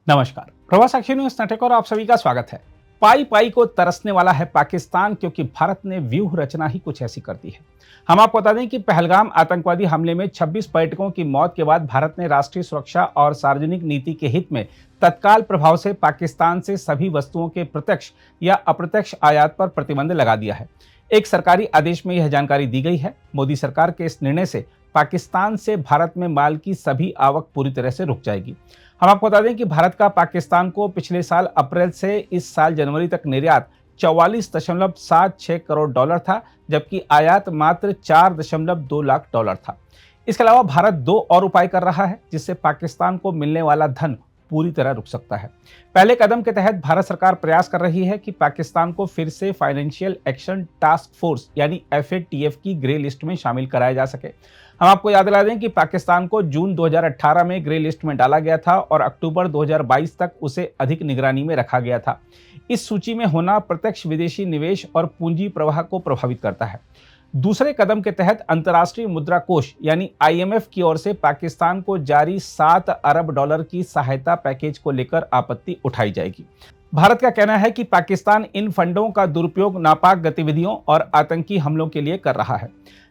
नमस्कार, प्रवास action news network और आप सभी का स्वागत है। पाई पाई को तरसने वाला है पाकिस्तान, क्योंकि भारत ने व्यूह रचना ही कुछ ऐसी कर दी है। हम आपको बता दें कि पहलगाम आतंकवादी हमले में 26 पर्यटकों की मौत के बाद भारत ने राष्ट्रीय सुरक्षा और सार्वजनिक नीति के हित में तत्काल प्रभाव से पाकिस्तान से सभी वस्तुओं के प्रत्यक्ष या अप्रत्यक्ष आयात पर प्रतिबंध लगा दिया है। एक सरकारी आदेश में यह जानकारी दी गई है। मोदी सरकार के इस निर्णय से पाकिस्तान से भारत में माल की सभी आवक पूरी तरह से रुक जाएगी। हम आपको बता दें कि भारत का पाकिस्तान को पिछले साल अप्रैल से इस साल जनवरी तक निर्यात 44.76 करोड़ डॉलर था, जबकि आयात मात्र 4.2 लाख डॉलर था। इसके अलावा भारत दो और उपाय कर रहा है, जिससे पाकिस्तान को मिलने वाला धन पूरी तरह रुक सकता है। पहले कदम के तहत भारत सरकार प्रयास कर रही है कि पाकिस्तान को फिर से फाइनेंशियल एक्शन टास्क फोर्स यानी FATF की ग्रे लिस्ट में शामिल कराया जा सके। हम आपको याद दिला दें कि पाकिस्तान को जून 2018 में ग्रे लिस्ट में डाला गया था और अक्टूबर 2022 तक उसे अधिक निगरानी में रखा गया था। इस सूची में होना प्रत्यक्ष विदेशी निवेश और पूंजी प्रवाह को प्रभावित करता है। दूसरे कदम के तहत अंतर्राष्ट्रीय मुद्रा कोष यानी IMF की ओर से पाकिस्तान को जारी 7 अरब डॉलर की सहायता पैकेज को लेकर आपत्ति उठाई जाएगी। भारत का कहना है कि पाकिस्तान इन फंडों का दुरुपयोग नापाक गतिविधियों और आतंकी हमलों के लिए कर रहा है।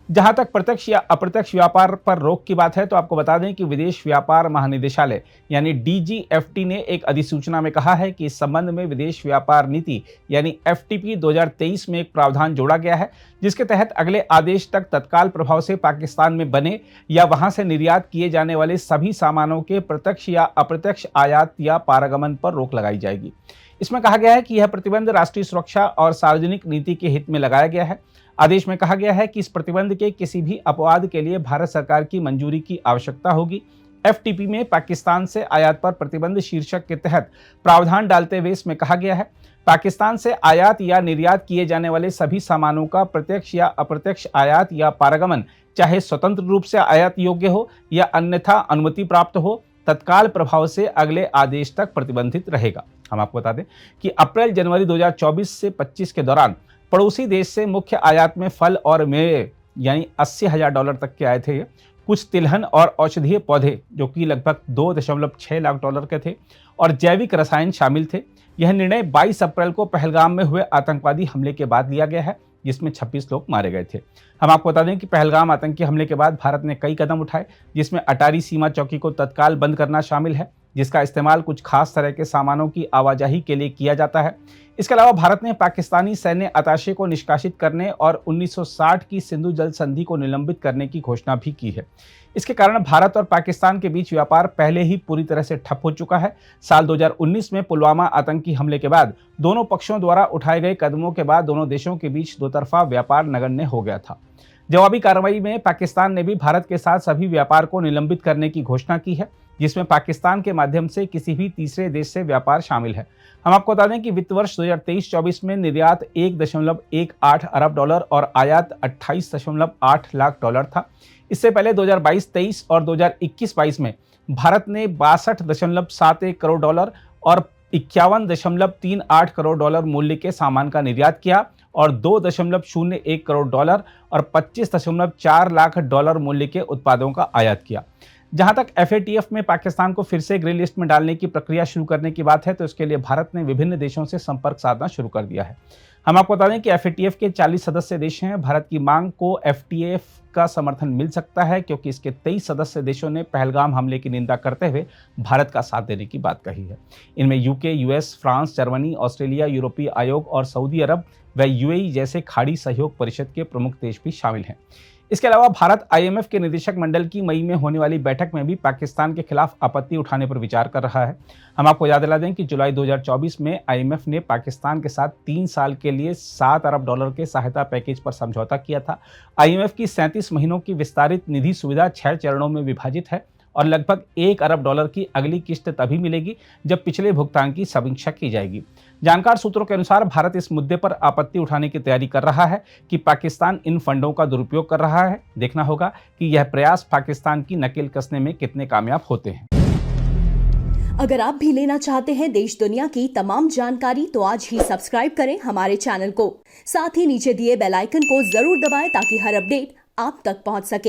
जहां तक प्रत्यक्ष या अप्रत्यक्ष व्यापार पर रोक की बात है, तो आपको बता दें कि विदेश व्यापार महानिदेशालय यानी DGFT ने एक अधिसूचना में कहा है कि इस संबंध में विदेश व्यापार नीति यानी FTP 2023 में एक प्रावधान जोड़ा गया है, जिसके तहत अगले आदेश तक तत्काल प्रभाव से पाकिस्तान में बने या वहां से निर्यात किए जाने वाले सभी सामानों के प्रत्यक्ष या अप्रत्यक्ष आयात या पारगमन पर रोक लगाई जाएगी। इसमें कहा गया है कि यह प्रतिबंध राष्ट्रीय सुरक्षा और सार्वजनिक नीति के हित में लगाया गया है। आदेश में कहा गया है कि इस प्रतिबंध के किसी भी अपवाद के लिए भारत सरकार की मंजूरी की आवश्यकता होगी। FTP में पाकिस्तान से आयात पर प्रतिबंध शीर्षक के तहत प्रावधान डालते हुए इसमें कहा गया है, पाकिस्तान से आयात या निर्यात किए जाने वाले सभी सामानों का प्रत्यक्ष या अप्रत्यक्ष आयात या पारगमन, चाहे स्वतंत्र रूप से आयात योग्य हो या अन्यथा अनुमति प्राप्त हो, तत्काल प्रभाव से अगले आदेश तक प्रतिबंधित रहेगा। हम आपको बता दें कि अप्रैल जनवरी 2024 से 25 के दौरान पड़ोसी देश से मुख्य आयात में फल और मेवे यानी 80,000 डॉलर तक के आए थे। कुछ तिलहन और औषधीय पौधे जो कि लगभग 2.6 लाख डॉलर के थे और जैविक रसायन शामिल थे। यह निर्णय 22 अप्रैल को पहलगाम में हुए आतंकवादी हमले के बाद लिया गया है, जिसमें 26 लोग मारे गए थे। हम आपको बता दें कि पहलगाम आतंकी हमले के बाद भारत ने कई कदम उठाए, जिसमें अटारी सीमा चौकी को तत्काल बंद करना शामिल है, जिसका इस्तेमाल कुछ खास तरह के सामानों की आवाजाही के लिए किया जाता है। इसके अलावा भारत ने पाकिस्तानी सैन्य अताशे को निष्कासित करने और 1960 की सिंधु जल संधि को निलंबित करने की घोषणा भी की है। इसके कारण भारत और पाकिस्तान के बीच व्यापार पहले ही पूरी तरह से ठप हो चुका है। साल 2019 में पुलवामा आतंकी हमले के बाद दोनों पक्षों द्वारा उठाए गए कदमों के बाद दोनों देशों के बीच दोतरफा व्यापार नगण्य हो गया था। जवाबी कार्रवाई में पाकिस्तान ने भी भारत के साथ सभी व्यापार को निलंबित करने की घोषणा की है, जिसमें पाकिस्तान के माध्यम से किसी भी तीसरे देश से व्यापार शामिल है। हम आपको बता दें कि वित्त वर्ष 2023-24 में निर्यात 1.18 अरब डॉलर और आयात 28.8 लाख डॉलर था। इससे पहले 2022-23 और 2021-22 में भारत ने 62.71 करोड़ डॉलर और 51.38 करोड़ डॉलर मूल्य के सामान का निर्यात किया और 2.01 करोड़ डॉलर और 25.4 लाख डॉलर मूल्य के उत्पादों का आयात किया। जहां तक FATF में पाकिस्तान को फिर से ग्रे लिस्ट में डालने की प्रक्रिया शुरू करने की बात है, तो इसके लिए भारत ने विभिन्न देशों से संपर्क साधना शुरू कर दिया है। हम आपको बता दें कि FATF के 40 सदस्य देश हैं। भारत की मांग को FATF का समर्थन मिल सकता है, क्योंकि इसके 23 सदस्य देशों ने पहलगाम हमले की निंदा करते हुए भारत का साथ देने की बात कही है। इनमें UK, US, France, Germany, Australia, यूरोपीय आयोग और सऊदी अरब व UAE जैसे खाड़ी सहयोग परिषद के प्रमुख देश भी शामिल हैं। इसके अलावा भारत IMF के निदेशक मंडल की मई में होने वाली बैठक में भी पाकिस्तान के खिलाफ आपत्ति उठाने पर विचार कर रहा है। हम आपको याद दिला दें कि जुलाई 2024 में IMF ने पाकिस्तान के साथ 3 साल के लिए 7 अरब डॉलर के सहायता पैकेज पर समझौता किया था। IMF की 37 महीनों की विस्तारित निधि सुविधा 6 चरणों में विभाजित है और लगभग 1 अरब डॉलर की अगली किस्त तभी मिलेगी जब पिछले भुगतान की समीक्षा की जाएगी। जानकार सूत्रों के अनुसार भारत इस मुद्दे पर आपत्ति उठाने की तैयारी कर रहा है कि पाकिस्तान इन फंडों का दुरुपयोग कर रहा है। देखना होगा कि यह प्रयास पाकिस्तान की नकेल कसने में कितने कामयाब होते हैं। अगर आप भी लेना चाहते हैं देश दुनिया की तमाम जानकारी, तो आज ही सब्सक्राइब करें हमारे चैनल को। साथ ही नीचे दिए बेल आइकन को जरूर दबाएं ताकि हर अपडेट आप तक पहुंच सके।